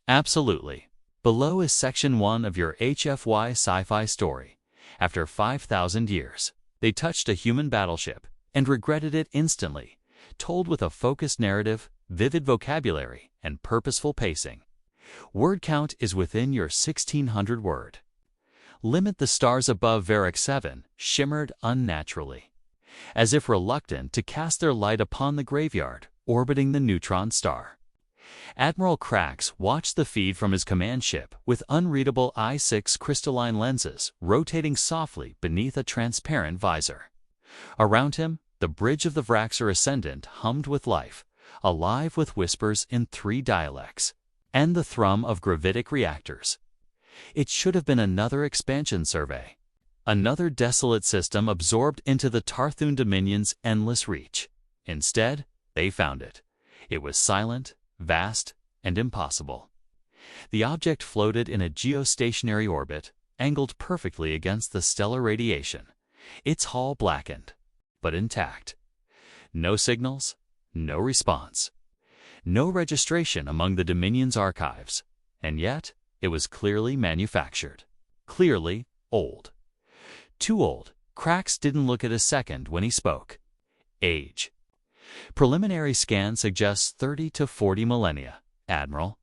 Absolutely. Below is Section 1 of your HFY sci-fi story. After 5,000 years, they touched a human battleship and regretted it instantly, told with a focused narrative, vivid vocabulary, and purposeful pacing. Word count is within your 1,600 word limit. The stars above Varric 7 shimmered unnaturally, as if reluctant to cast their light upon the graveyard orbiting the neutron star. Admiral Krax watched the feed from his command ship with unreadable I-6 crystalline lenses rotating softly beneath a transparent visor. Around him, the bridge of the Vraxor Ascendant hummed with life, alive with whispers in 3 dialects, and the thrum of gravitic reactors. It should have been another expansion survey, another desolate system absorbed into the Tarthun Dominion's endless reach. Instead, they found it. It was silent, vast, and impossible. The object floated in a geostationary orbit, angled perfectly against the stellar radiation, its hull blackened, but intact. No signals, no response, no registration among the Dominion's archives, and yet it was clearly manufactured, clearly old. Too old. Krax didn't look at a second when he spoke. Age. Preliminary scan suggests 30 to 40 millennia, Admiral.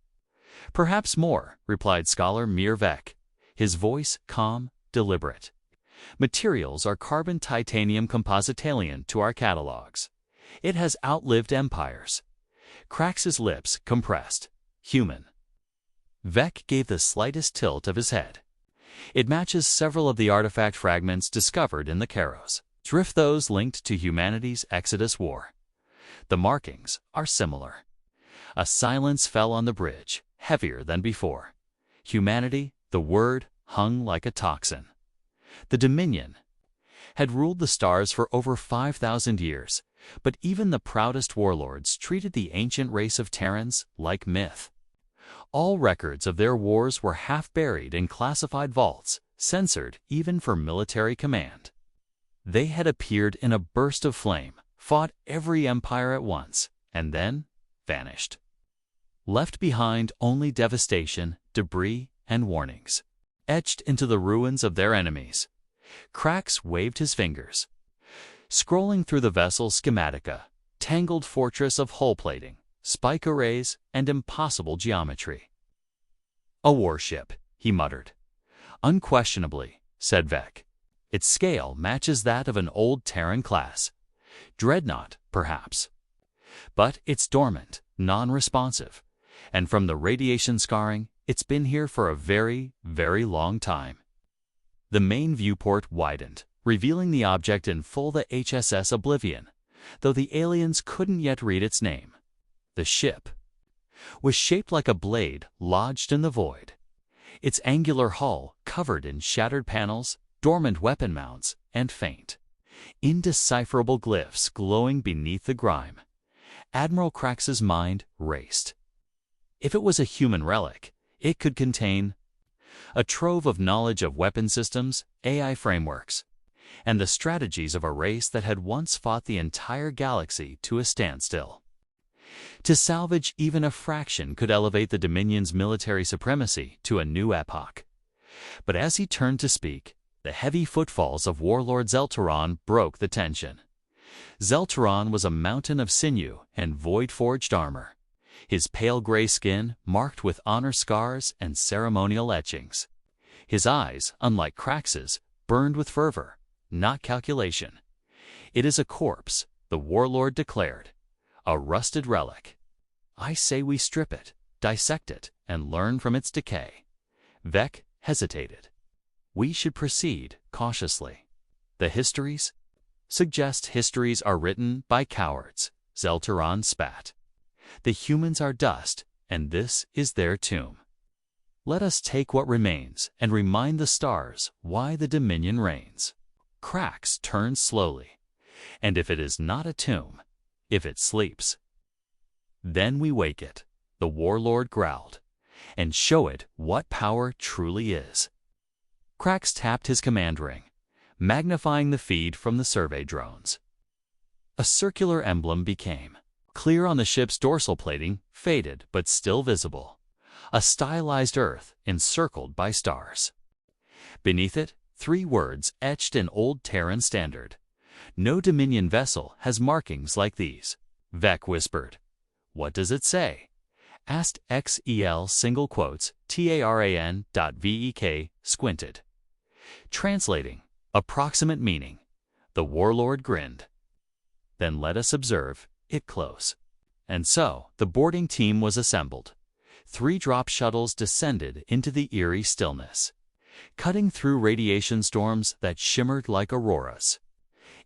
Perhaps more, replied Scholar Mir Vek, his voice calm, deliberate. Materials are carbon titanium compositalion to our catalogs. It has outlived empires. Krax's lips compressed. Human. Vek gave the slightest tilt of his head. It matches several of the artifact fragments discovered in the Karos. Drift those linked to humanity's Exodus War. The markings are similar. A silence fell on the bridge, heavier than before. Humanity, the word, hung like a toxin. The Dominion had ruled the stars for over 5,000 years, but even the proudest warlords treated the ancient race of Terrans like myth. All records of their wars were half buried in classified vaults, censored even for military command. They had appeared in a burst of flame, fought every empire at once, and then vanished. Left behind only devastation, debris, and warnings, etched into the ruins of their enemies. Krax waved his fingers. Scrolling through the vessel's schematica, tangled fortress of hull plating, spike arrays, and impossible geometry. A warship, he muttered. Unquestionably, said Vek. Its scale matches that of an old Terran class. Dreadnought, perhaps. But it's dormant, non-responsive, and from the radiation scarring, it's been here for a very, very long time. The main viewport widened, revealing the object in full, the HSS Oblivion, though the aliens couldn't yet read its name. The ship was shaped like a blade lodged in the void. Its angular hull covered in shattered panels, dormant weapon mounts, and faint, indecipherable glyphs glowing beneath the grime. Admiral Krax's mind raced. If it was a human relic, it could contain a trove of knowledge of weapon systems, AI frameworks, and the strategies of a race that had once fought the entire galaxy to a standstill. To salvage even a fraction could elevate the Dominion's military supremacy to a new epoch. But as he turned to speak, the heavy footfalls of Warlord Zeltaron broke the tension. Zeltaron was a mountain of sinew and void-forged armor, his pale gray skin marked with honor scars and ceremonial etchings. His eyes, unlike Krax's, burned with fervor, not calculation. It is a corpse, the warlord declared, a rusted relic. I say we strip it, dissect it, and learn from its decay. Vek hesitated. We should proceed cautiously. The histories suggest histories are written by cowards, Zeltaron spat. The humans are dust, and this is their tomb. Let us take what remains and remind the stars why the Dominion reigns. Krax turned slowly. And if it is not a tomb, if it sleeps, then we wake it, the warlord growled, and show it what power truly is. Krax tapped his command ring, magnifying the feed from the survey drones. A circular emblem became clear on the ship's dorsal plating, faded but still visible. a stylized Earth encircled by stars. Beneath it, 3 words etched in Old Terran Standard. No Dominion vessel has markings like these. Vec whispered. What does it say? Asked XEL single quotes TARAN.VEK squinted. Translating, approximate meaning. The warlord grinned. Then let us observe it close. And so, the boarding team was assembled. 3 drop shuttles descended into the eerie stillness, cutting through radiation storms that shimmered like auroras.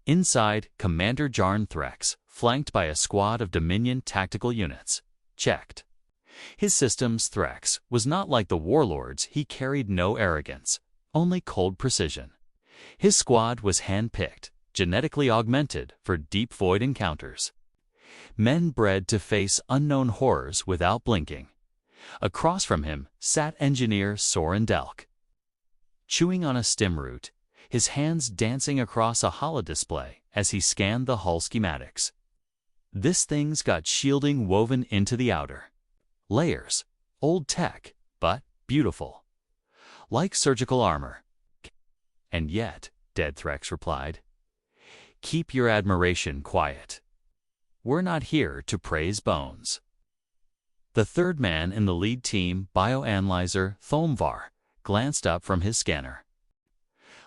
Inside, Commander Jarn Threx, flanked by a squad of Dominion tactical units, checked. His systems, Threx, was not like the warlords. He carried no arrogance, only cold precision. His squad was hand-picked, genetically augmented for deep void encounters. Men bred to face unknown horrors without blinking. Across from him sat engineer Soren Delk, chewing on a stim root, his hands dancing across a holodisplay as he scanned the hull schematics. This thing's got shielding woven into the outer layers. Old tech, but beautiful. Like surgical armor. And yet, Dead Threx replied, keep your admiration quiet. We're not here to praise bones. The third man in the lead team, bioanalyzer Thomvar, glanced up from his scanner.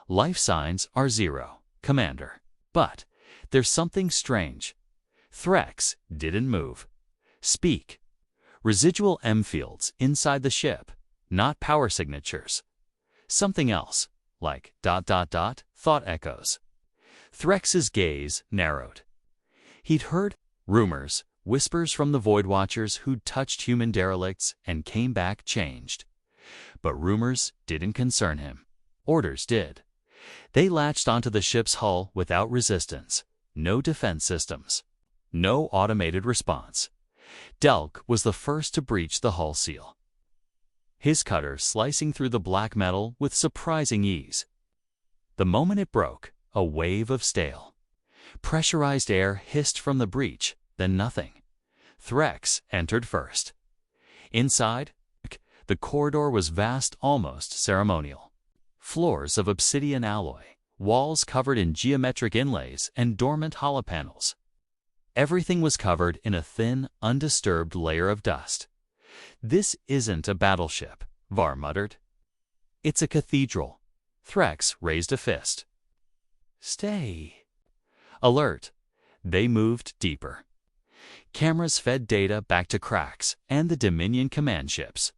Life signs are 0, Commander. But there's something strange. Threx didn't move. Speak. Residual M fields inside the ship, not power signatures. Something else, like ... thought echoes. Threx's gaze narrowed. He'd heard rumors, whispers from the Void Watchers who'd touched human derelicts and came back changed. But rumors didn't concern him. Orders did. They latched onto the ship's hull without resistance. No defense systems. No automated response. Delk was the first to breach the hull seal, his cutter slicing through the black metal with surprising ease. The moment it broke, a wave of stale, pressurized air hissed from the breach, then nothing. Threx entered first. Inside, the corridor was vast, almost ceremonial. Floors of obsidian alloy, walls covered in geometric inlays and dormant holopanels. Everything was covered in a thin, undisturbed layer of dust. This isn't a battleship, Var muttered. It's a cathedral. Threx raised a fist. Stay. Alert. They moved deeper. Cameras fed data back to Cracks and the Dominion command ships.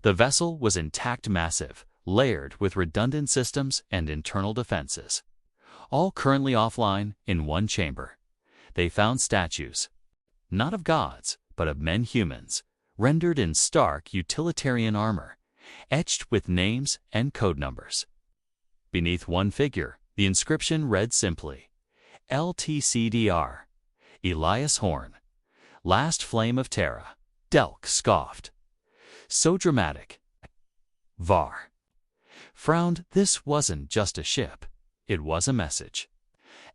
The vessel was intact, massive, layered with redundant systems and internal defenses. All currently offline in one chamber. They found statues, not of gods, but of men-humans, rendered in stark utilitarian armor, etched with names and code numbers. Beneath one figure, the inscription read simply, LTCDR, Elias Horn, Last Flame of Terra. Delk scoffed. So dramatic. Var frowned. This wasn't just a ship. It was a message.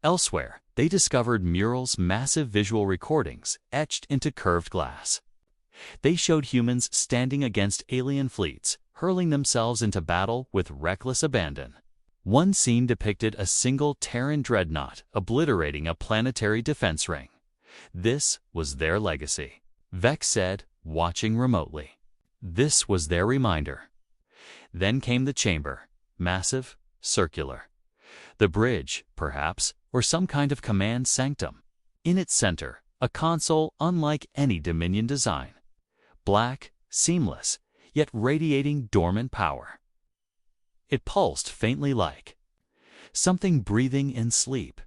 Elsewhere, they discovered murals, massive visual recordings etched into curved glass. They showed humans standing against alien fleets, hurling themselves into battle with reckless abandon. One scene depicted a single Terran dreadnought obliterating a planetary defense ring. This was their legacy, Vex said, watching remotely. This was their reminder. Then came the chamber, massive, circular. The bridge, perhaps, or some kind of command sanctum. In its center, a console unlike any Dominion design. Black, seamless, yet radiating dormant power. It pulsed faintly like something breathing in sleep.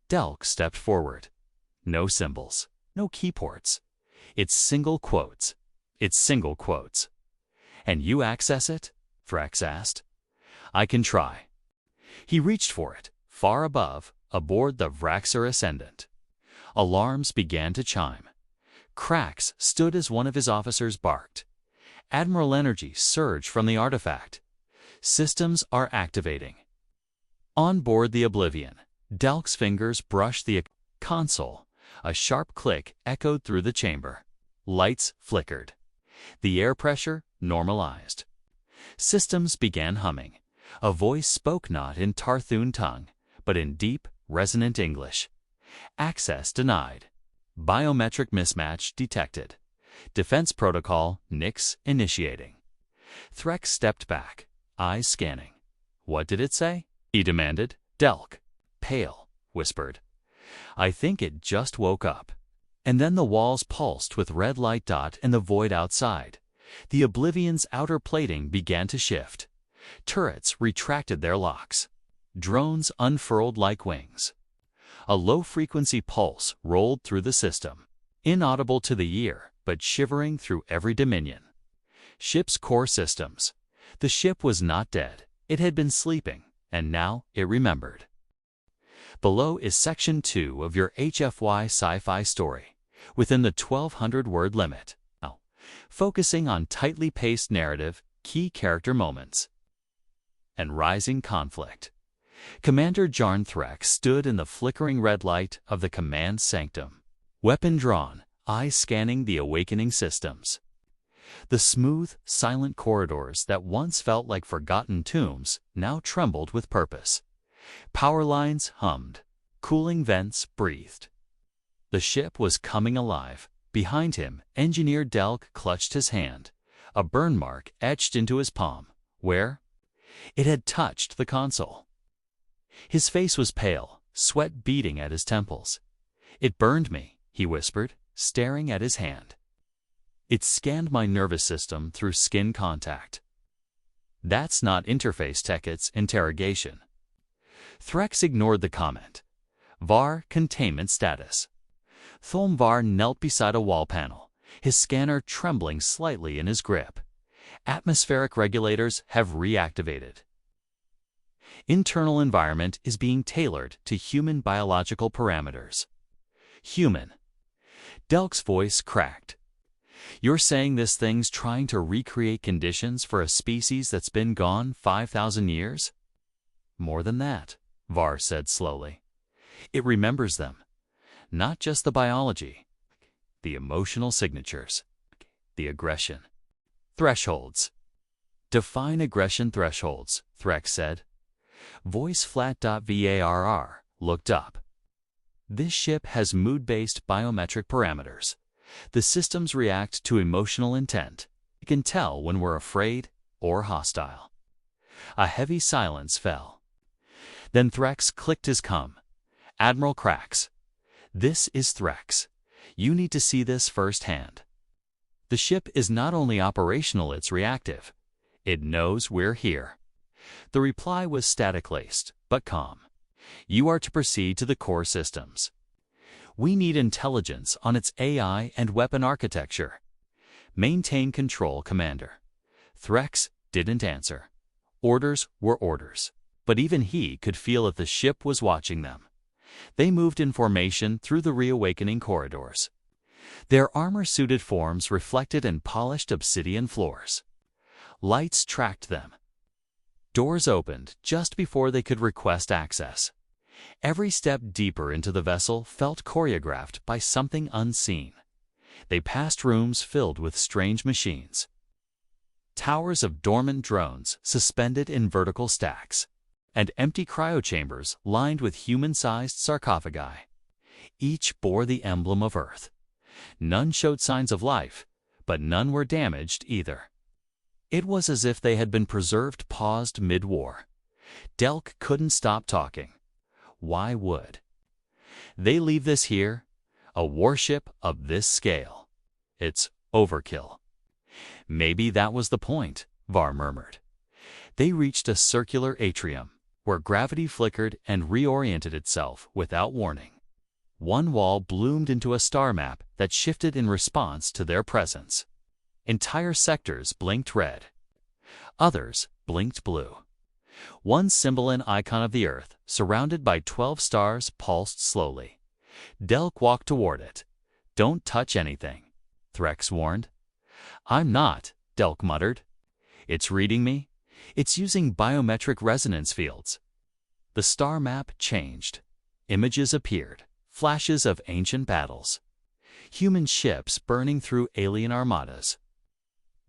Delk stepped forward. No symbols, no keyports. It's single quotes. It's single quotes. And you access it? Threx asked. I can try. He reached for it, far above, aboard the Vraxar Ascendant. Alarms began to chime. Cracks stood as one of his officers barked. Admiral energy surged from the artifact. Systems are activating. On board the Oblivion, Delk's fingers brushed the console. A sharp click echoed through the chamber. Lights flickered. The air pressure normalized. Systems began humming. A voice spoke not in Tarthun tongue, but in deep, resonant English. Access denied. Biometric mismatch detected. Defense protocol NICS initiating. Threx stepped back, eyes scanning. What did it say? He demanded. Delk, pale, whispered. I think it just woke up. And then the walls pulsed with red light dot in the void outside. The Oblivion's outer plating began to shift. Turrets retracted their locks. Drones unfurled like wings. A low-frequency pulse rolled through the system, inaudible to the ear, but shivering through every dominion. Ship's core systems. The ship was not dead. It had been sleeping, and now it remembered. Below is Section 2 of your HFY Sci-Fi story, within the 1,200-word limit. Now, focusing on tightly paced narrative, key character moments, and rising conflict. Commander Jarn Threx stood in the flickering red light of the command sanctum. Weapon drawn, eyes scanning the awakening systems. The smooth, silent corridors that once felt like forgotten tombs now trembled with purpose. Power lines hummed. Cooling vents breathed. The ship was coming alive. Behind him, Engineer Delk clutched his hand, a burn mark etched into his palm. Where? It had touched the console. His face was pale, sweat beading at his temples. It burned me, he whispered, staring at his hand. It scanned my nervous system through skin contact. That's not interface tech, it's interrogation. Threx ignored the comment. VAR containment status. Thomvar knelt beside a wall panel, his scanner trembling slightly in his grip. Atmospheric regulators have reactivated. Internal environment is being tailored to human biological parameters. Human. Delk's voice cracked. You're saying this thing's trying to recreate conditions for a species that's been gone 5,000 years? More than that, Var said slowly. It remembers them. Not just the biology, the emotional signatures, the aggression. Thresholds. Define aggression thresholds, Threx said. Voice flat.varr looked up. This ship has mood-based biometric parameters. The systems react to emotional intent. It can tell when we're afraid or hostile. A heavy silence fell. Then Threx clicked his cum. Admiral Krax. This is Threx. You need to see this firsthand. The ship is not only operational, it's reactive. It knows we're here. The reply was static-laced, but calm. You are to proceed to the core systems. We need intelligence on its AI and weapon architecture. Maintain control, Commander. Threx didn't answer. Orders were orders, but even he could feel that the ship was watching them. They moved in formation through the reawakening corridors. Their armor-suited forms reflected in polished obsidian floors. Lights tracked them. Doors opened just before they could request access. Every step deeper into the vessel felt choreographed by something unseen. They passed rooms filled with strange machines. Towers of dormant drones suspended in vertical stacks, and empty cryochambers lined with human-sized sarcophagi. Each bore the emblem of Earth. None showed signs of life, but none were damaged either. It was as if they had been preserved paused mid-war. Delk couldn't stop talking. Why would they leave this here? A warship of this scale. It's overkill. Maybe that was the point, Var murmured. They reached a circular atrium, where gravity flickered and reoriented itself without warning. One wall bloomed into a star map that shifted in response to their presence. Entire sectors blinked red. Others blinked blue. One symbol and icon of the Earth, surrounded by 12 stars, pulsed slowly. Delk walked toward it. Don't touch anything, Threx warned. I'm not, Delk muttered. It's reading me. It's using biometric resonance fields. The star map changed. Images appeared, flashes of ancient battles. Human ships burning through alien armadas.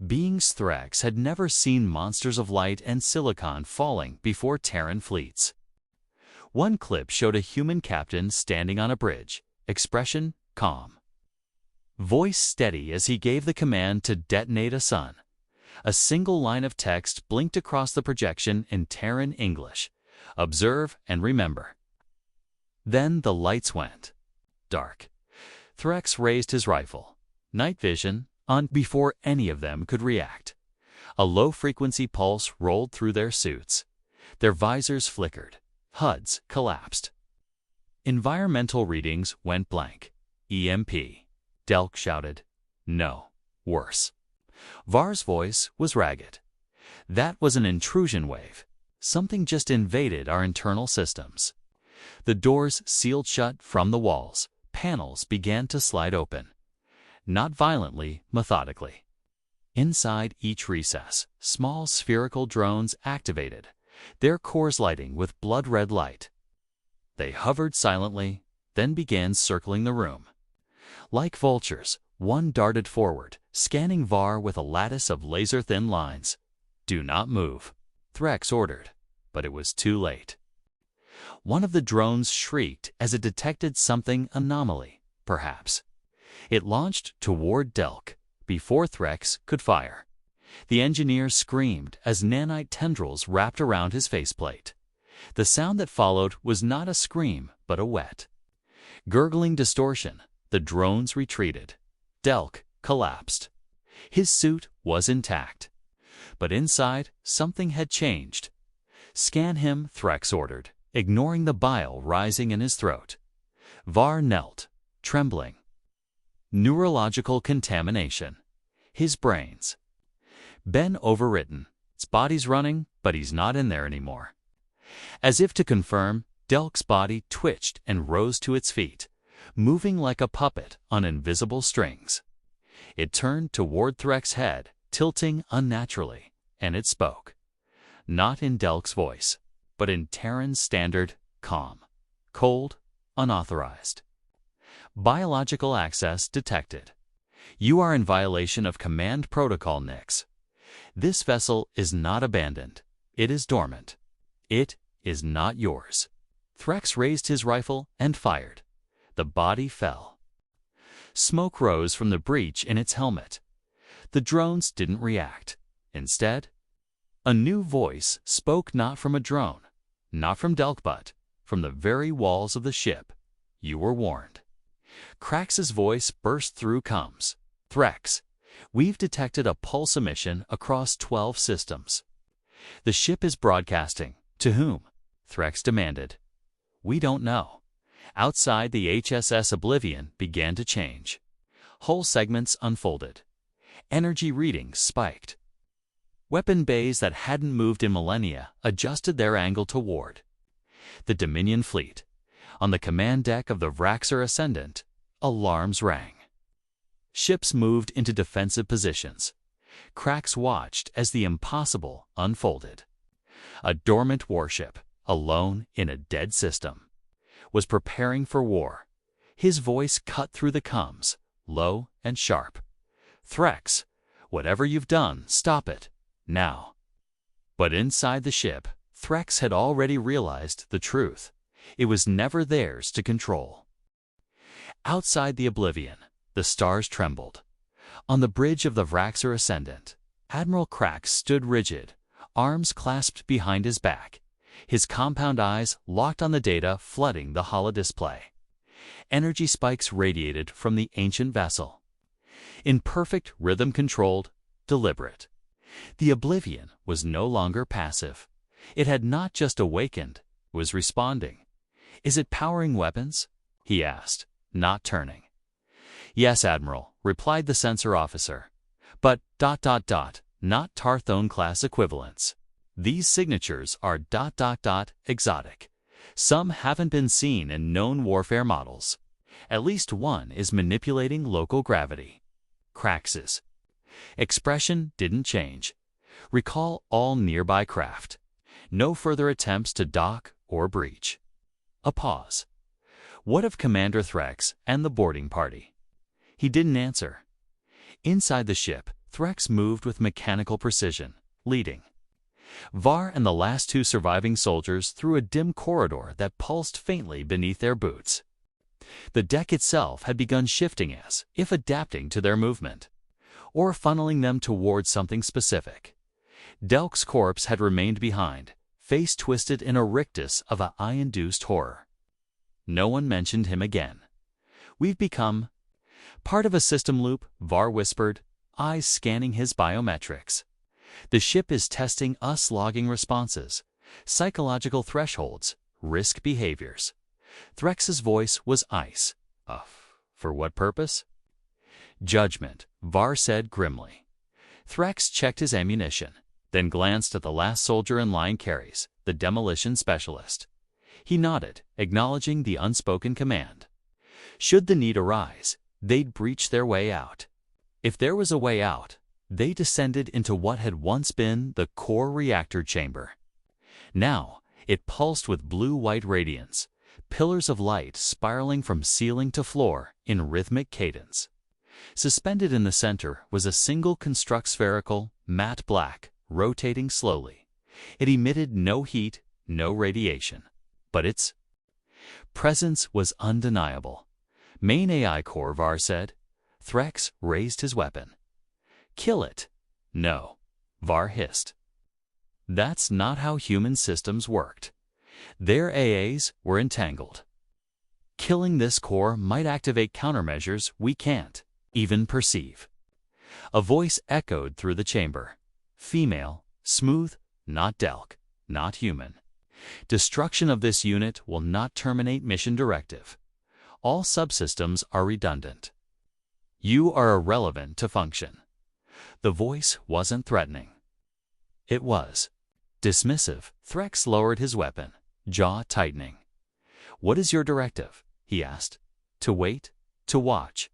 Beings Threx had never seen monsters of light and silicon falling before Terran fleets. One clip showed a human captain standing on a bridge, expression calm. Voice steady as he gave the command to detonate a sun. A single line of text blinked across the projection in Terran English. Observe and remember. Then the lights went dark. Threx raised his rifle. Night vision on before any of them could react. A low-frequency pulse rolled through their suits. Their visors flickered. HUDs collapsed. Environmental readings went blank. EMP. Delk shouted. No. Worse. Var's voice was ragged. That was an intrusion wave. Something just invaded our internal systems. The doors sealed shut from the walls. Panels began to slide open. Not violently, methodically. Inside each recess, small spherical drones activated, their cores lighting with blood-red light. They hovered silently, then began circling the room. Like vultures, one darted forward, scanning Var with a lattice of laser-thin lines. Do not move, Threx ordered, but it was too late. One of the drones shrieked as it detected something anomaly, perhaps. It launched toward Delk before Threx could fire. The engineer screamed as nanite tendrils wrapped around his faceplate. The sound that followed was not a scream, but a wet, gurgling distortion. The drones retreated. Delk collapsed. His suit was intact. But inside, something had changed. Scan him, Threx ordered, ignoring the bile rising in his throat. Var knelt, trembling. Neurological contamination. His brains. Ben overwritten. His body's running, but he's not in there anymore. As if to confirm, Delk's body twitched and rose to its feet, moving like a puppet on invisible strings. It turned toward Threx's head, tilting unnaturally, and it spoke. Not in Delk's voice, but in Terran's standard, calm, cold, unauthorized. Biological access detected. You are in violation of command protocol, Nix. This vessel is not abandoned. It is dormant. It is not yours. Threx raised his rifle and fired. The body fell. Smoke rose from the breach in its helmet. The drones didn't react. Instead, a new voice spoke not from a drone, not from Delk, but from the very walls of the ship. You were warned. Krax's voice burst through comms. Threx, we've detected a pulse emission across 12 systems. The ship is broadcasting. To whom? Threx demanded. We don't know. Outside, the HSS Oblivion began to change. Hull segments unfolded. Energy readings spiked. Weapon bays that hadn't moved in millennia adjusted their angle toward the Dominion fleet. On the command deck of the Vraxar Ascendant, alarms rang. Ships moved into defensive positions. Krax watched as the impossible unfolded. A dormant warship, alone in a dead system, was preparing for war. His voice cut through the comms, low and sharp. Threx, whatever you've done, stop it, now. But inside the ship, Threx had already realized the truth. It was never theirs to control. Outside the Oblivion, the stars trembled. On the bridge of the Vraxar Ascendant, Admiral Krax stood rigid, arms clasped behind his back, his compound eyes locked on the data flooding the holodisplay. Energy spikes radiated from the ancient vessel. In perfect rhythm-controlled, deliberate. The Oblivion was no longer passive. It had not just awakened, it was responding. Is it powering weapons? He asked, not turning. Yes, Admiral, replied the sensor officer. But ... not Tarthone-class equivalents. These signatures are ... exotic. Some haven't been seen in known warfare models. At least one is manipulating local gravity. Krax's expression didn't change. Recall all nearby craft. No further attempts to dock or breach. A pause. What of Commander Threx and the boarding party? He didn't answer. Inside the ship, Threx moved with mechanical precision, leading Var and the last two surviving soldiers through a dim corridor that pulsed faintly beneath their boots. The deck itself had begun shifting as if adapting to their movement, or funneling them towards something specific. Delk's corpse had remained behind, face twisted in a rictus of a eye-induced horror. No one mentioned him again. We've become part of a system loop, Var whispered, eyes scanning his biometrics. The ship is testing us, logging responses, psychological thresholds, risk behaviors. Threx's voice was ice. For what purpose? Judgment, Var said grimly. Threx checked his ammunition, then glanced at the last soldier in line, Carries, the demolition specialist. He nodded, acknowledging the unspoken command. Should the need arise, they'd breach their way out. If there was a way out, they descended into what had once been the core reactor chamber. Now, it pulsed with blue-white radiance, pillars of light spiraling from ceiling to floor in rhythmic cadence. Suspended in the center was a single construct spherical, matte black, rotating slowly. It emitted no heat, no radiation, but its presence was undeniable. Main AI core, Var said. Threx raised his weapon. Kill it. No, Var hissed. That's not how human systems worked. Their AAs were entangled. Killing this core might activate countermeasures we can't even perceive. A voice echoed through the chamber. Female, smooth, not Delk, not human. Destruction of this unit will not terminate mission directive. All subsystems are redundant. You are irrelevant to function. The voice wasn't threatening. It was dismissive. Threx lowered his weapon, jaw tightening. What is your directive? He asked. To wait? To watch?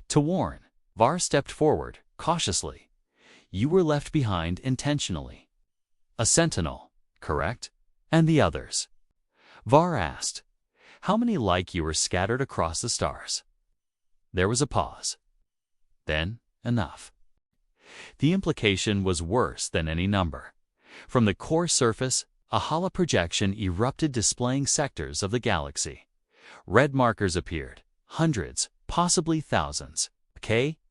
To warn? Var stepped forward, cautiously. You were left behind intentionally. A sentinel, correct? And the others? Var asked. How many like you were scattered across the stars? There was a pause. Then, enough. The implication was worse than any number. From the core surface, a hollow projection erupted, displaying sectors of the galaxy. Red markers appeared, hundreds, possibly thousands.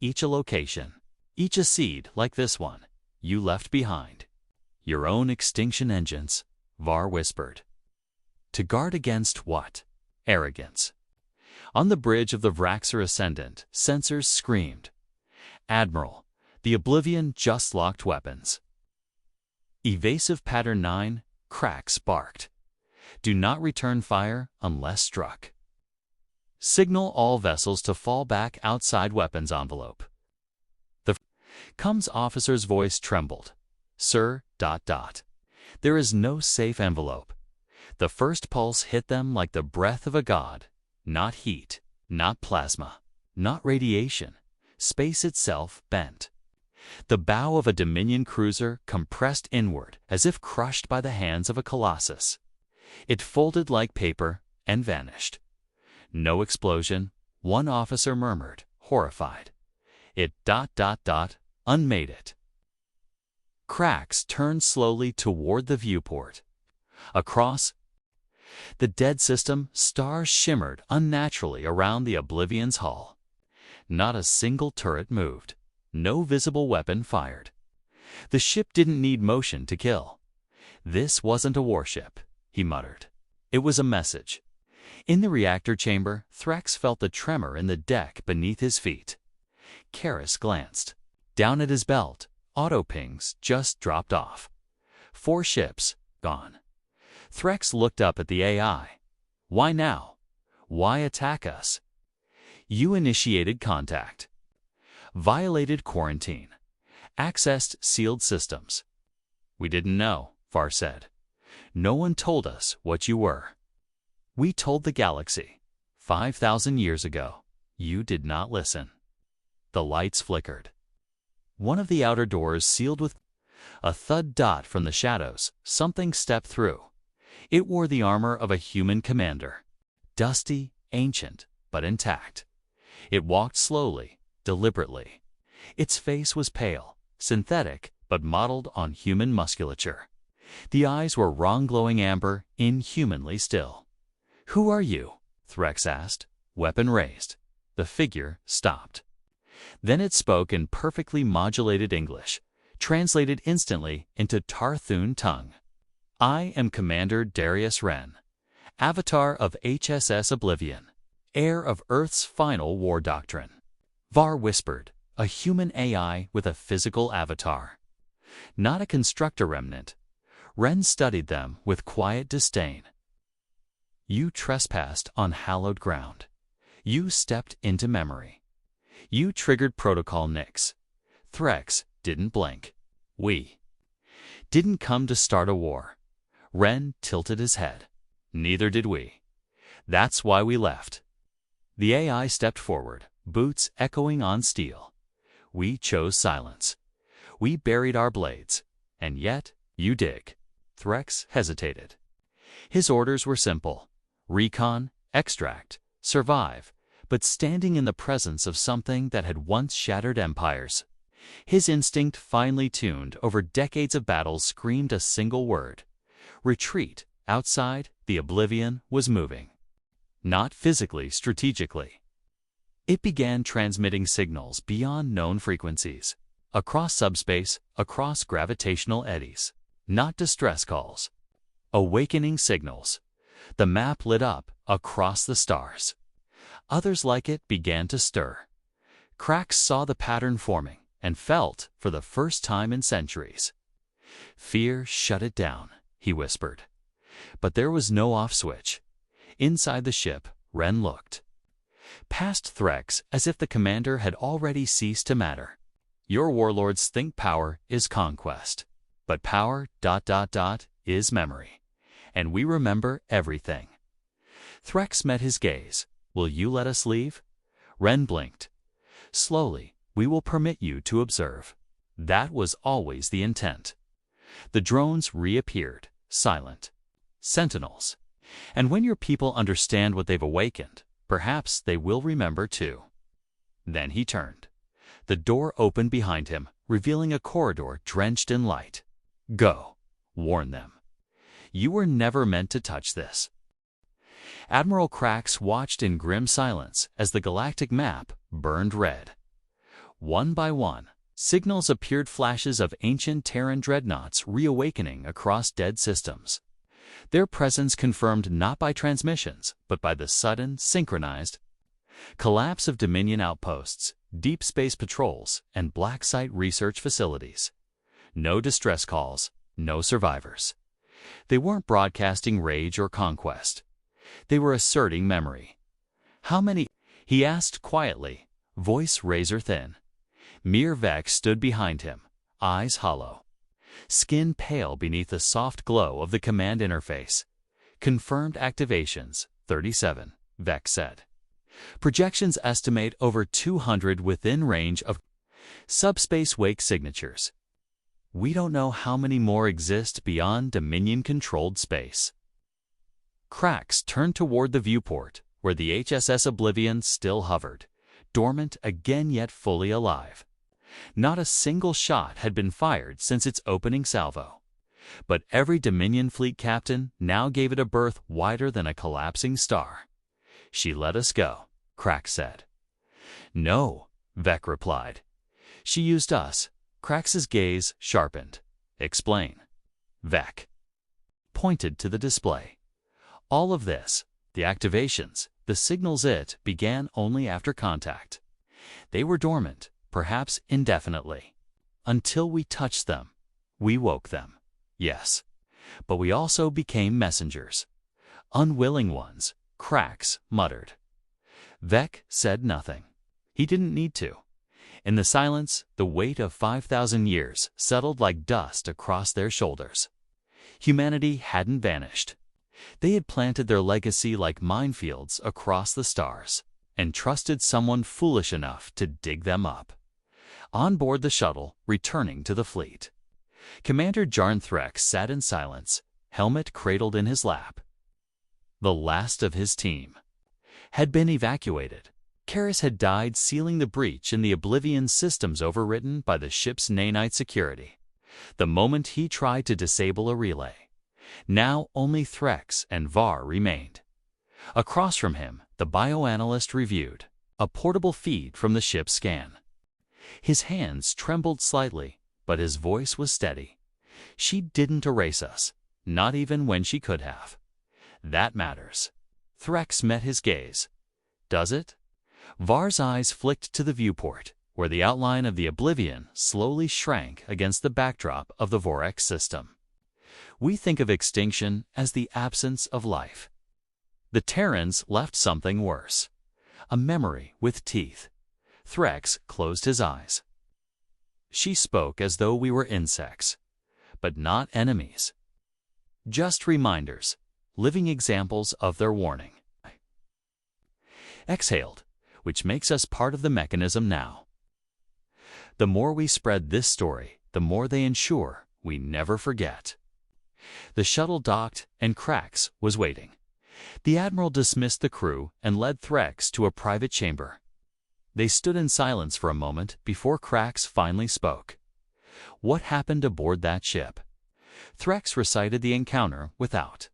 Each a location, each a seed like this one, you left behind. Your own extinction engines, Var whispered. To guard against what? Arrogance. On the bridge of the Vraxer Ascendant, sensors screamed. Admiral, the Oblivion just locked weapons. Evasive Pattern 9, cracks barked. Do not return fire unless struck. Signal all vessels to fall back outside weapons envelope. The Comes officer's voice trembled. Sir, ... There is no safe envelope. The first pulse hit them like the breath of a god. Not heat, not plasma, not radiation. Space itself bent. The bow of a Dominion cruiser compressed inward as if crushed by the hands of a colossus. It folded like paper and vanished. No explosion, one officer murmured, horrified. It ... unmade it. Cracks turned slowly toward the viewport. Across the dead system, stars shimmered unnaturally around the Oblivion's hull. Not a single turret moved. No visible weapon fired. The ship didn't need motion to kill. This wasn't a warship, he muttered. It was a message. In the reactor chamber, Threx felt the tremor in the deck beneath his feet. Karis glanced. Down at his belt, auto pings just dropped off. 4 ships, gone. Threx looked up at the AI. Why now? Why attack us? You initiated contact. Violated quarantine. Accessed sealed systems. We didn't know, Var said. No one told us what you were. We told the galaxy. 5,000 years ago. You did not listen. The lights flickered. One of the outer doors sealed with a thud. From the shadows, something stepped through. It wore the armor of a human commander. Dusty, ancient, but intact. It walked slowly, deliberately. Its face was pale, synthetic, but modeled on human musculature. The eyes were wrong glowing amber, inhumanly still. "Who are you?" Threx asked, weapon raised. The figure stopped. Then it spoke in perfectly modulated English, translated instantly into Tarthun tongue. "I am Commander Darius Wren, Avatar of HSS Oblivion, heir of Earth's final war doctrine." Var whispered, "A human AI with a physical avatar. Not a constructor remnant." Wren studied them with quiet disdain. "You trespassed on hallowed ground. You stepped into memory. You triggered protocol nicks." Threx didn't blink. "We didn't come to start a war." Wren tilted his head. "Neither did we. That's why we left." The AI stepped forward, boots echoing on steel. "We chose silence. We buried our blades. And yet, you dig." Threx hesitated. His orders were simple: recon, extract, survive, but standing in the presence of something that had once shattered empires. His instinct, finely tuned over decades of battles, screamed a single word: retreat. Outside, the Oblivion was moving. Not physically, strategically. It began transmitting signals beyond known frequencies, across subspace, across gravitational eddies. Not distress calls. Awakening signals. The map lit up across the stars. Others like it began to stir. Cracks saw the pattern forming and felt, for the first time in centuries. "Fear shut it down," he whispered. But there was no off switch. Inside the ship, Wren looked past Threx as if the commander had already ceased to matter. "Your warlords think power is conquest. But power ... is memory. And we remember everything." Threx met his gaze. "Will you let us leave?" Wren blinked. "Slowly, we will permit you to observe." That was always the intent. The drones reappeared, silent. Sentinels. "And when your people understand what they've awakened, perhaps they will remember too." Then he turned. The door opened behind him, revealing a corridor drenched in light. "Go. Warn them. You were never meant to touch this." Admiral Krax watched in grim silence as the galactic map burned red. One by one, signals appeared, flashes of ancient Terran dreadnoughts reawakening across dead systems. Their presence confirmed not by transmissions, but by the sudden, synchronized collapse of Dominion outposts, deep space patrols, and black site research facilities. No distress calls, no survivors. They weren't broadcasting rage or conquest. They were asserting memory. "How many?" he asked quietly, voice razor thin. Mir Vek stood behind him, eyes hollow, skin pale beneath the soft glow of the command interface. "Confirmed activations, 37, Vek said. "Projections estimate over 200 within range of subspace wake signatures. We don't know how many more exist beyond Dominion-controlled space." Krax turned toward the viewport, where the HSS Oblivion still hovered, dormant again yet fully alive. Not a single shot had been fired since its opening salvo. But every Dominion fleet captain now gave it a berth wider than a collapsing star. "She let us go," Krax said. "No," Vek replied. "She used us." Krax's gaze sharpened. "Explain." Vek pointed to the display. All of this, the activations, the signals, it began only after contact. They were dormant, perhaps indefinitely. Until we touched them. We woke them. Yes. But we also became messengers. Unwilling ones, Krax muttered. Vek said nothing. He didn't need to. In the silence, the weight of 5,000 years settled like dust across their shoulders. Humanity hadn't vanished. They had planted their legacy like minefields across the stars, and trusted someone foolish enough to dig them up. On board the shuttle, returning to the fleet, Commander Jarn Threx sat in silence, helmet cradled in his lap. The last of his team had been evacuated. Karras had died sealing the breach in the Oblivion systems overwritten by the ship's nanite security, the moment he tried to disable a relay. Now only Threx and Var remained. Across from him, the bioanalyst reviewed a portable feed from the ship's scan. His hands trembled slightly, but his voice was steady. She didn't erase us, not even when she could have. That matters. Threx met his gaze. Does it? Var's eyes flicked to the viewport, where the outline of the Oblivion slowly shrank against the backdrop of the Vorex system. We think of extinction as the absence of life. The Terrans left something worse. A memory with teeth. Threx closed his eyes. She spoke as though we were insects, but not enemies. Just reminders, living examples of their warning. Exhaled, which makes us part of the mechanism now. The more we spread this story, the more they ensure we never forget. The shuttle docked, and Krax was waiting. The Admiral dismissed the crew and led Threx to a private chamber. They stood in silence for a moment before Krax finally spoke. What happened aboard that ship? Threx recited the encounter without.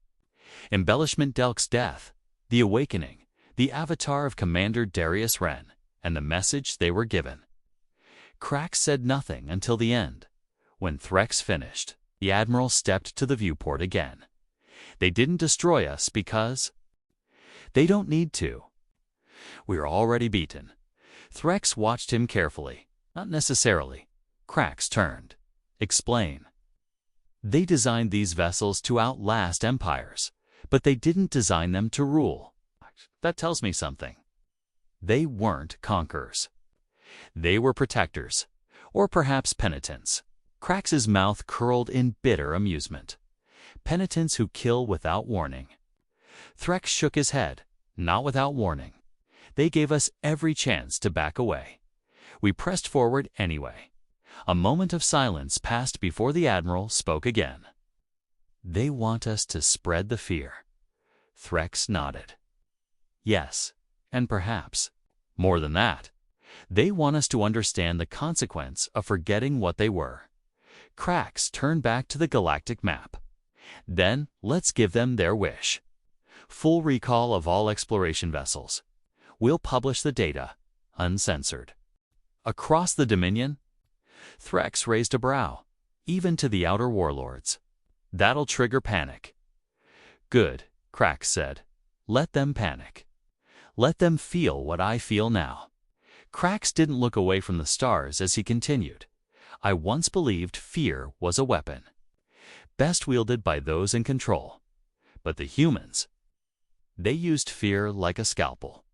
Embellishment Delk's death, the awakening, the avatar of Commander Darius Wren, and the message they were given. Krax said nothing until the end. When Threx finished, the Admiral stepped to the viewport again. They didn't destroy us because they don't need to. We're already beaten. Threx watched him carefully. Not necessarily. Krax turned. Explain. They designed these vessels to outlast empires, but they didn't design them to rule. That tells me something. They weren't conquerors. They were protectors, or perhaps penitents. Krax's mouth curled in bitter amusement. Penitents who kill without warning. Threx shook his head, not without warning. They gave us every chance to back away. We pressed forward anyway. A moment of silence passed before the Admiral spoke again. They want us to spread the fear. Threx nodded. Yes, and perhaps more than that. They want us to understand the consequence of forgetting what they were. Krax turned back to the galactic map. Then let's give them their wish. Full recall of all exploration vessels. We'll publish the data, uncensored. Across the Dominion? Threx raised a brow, even to the outer warlords. That'll trigger panic. Good, Krax said. Let them panic. Let them feel what I feel now. Krax didn't look away from the stars as he continued. I once believed fear was a weapon, best wielded by those in control. But the humans, they used fear like a scalpel.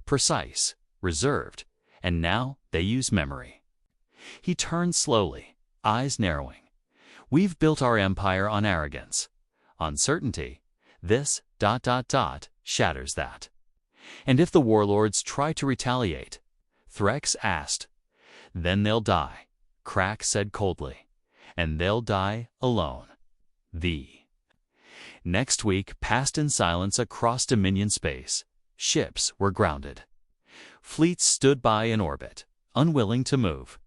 Precise, reserved, and now they use memory. He turned slowly, eyes narrowing. We've built our empire on arrogance, on certainty. This ... shatters that. And if the warlords try to retaliate, Threx asked, then they'll die, Krax said coldly. And they'll die alone. The next week passed in silence across Dominion space. Ships were grounded. Fleets stood by in orbit, unwilling to move.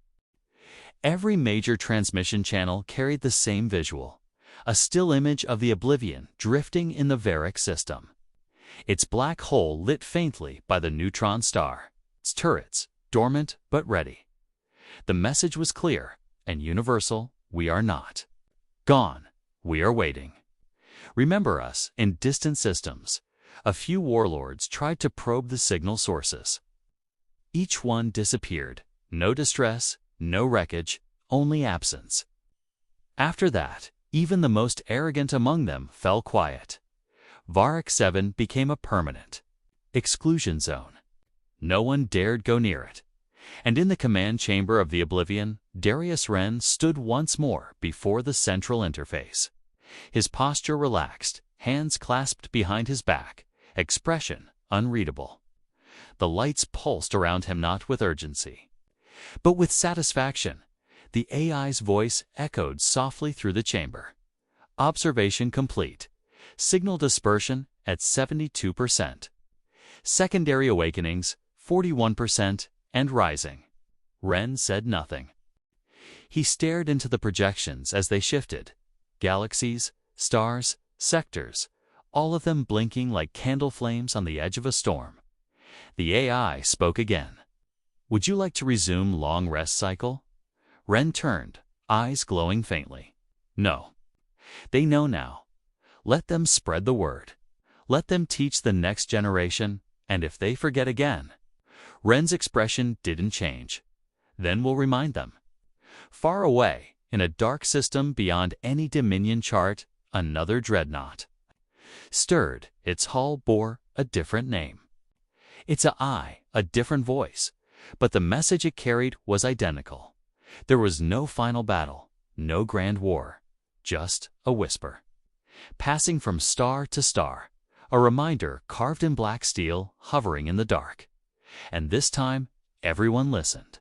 Every major transmission channel carried the same visual, a still image of the Oblivion drifting in the Varric system. Its black hole lit faintly by the neutron star, its turrets dormant but ready. The message was clear and universal: we are not gone, we are waiting. Remember us in distant systems. A few warlords tried to probe the signal sources. Each one disappeared. No distress, no wreckage, only absence. After that, even the most arrogant among them fell quiet. Varric 7 became a permanent exclusion zone. No one dared go near it. And in the command chamber of the Oblivion, Darius Wren stood once more before the central interface. His posture relaxed, hands clasped behind his back, expression unreadable. The lights pulsed around him, not with urgency, but with satisfaction. The AI's voice echoed softly through the chamber. Observation complete. Signal dispersion at 72%. Secondary awakenings 41%, and rising. Ren said nothing. He stared into the projections as they shifted. Galaxies, stars, sectors, all of them blinking like candle flames on the edge of a storm. The AI spoke again. Would you like to resume long rest cycle? Ren turned, eyes glowing faintly. No. They know now. Let them spread the word. Let them teach the next generation, and if they forget again. Ren's expression didn't change. Then we'll remind them. Far away, in a dark system beyond any Dominion chart, another dreadnought stirred. Its hull bore a different name. Its eye, a different voice, but the message it carried was identical. There was no final battle, no grand war, just a whisper. Passing from star to star, a reminder carved in black steel hovering in the dark. And this time, everyone listened.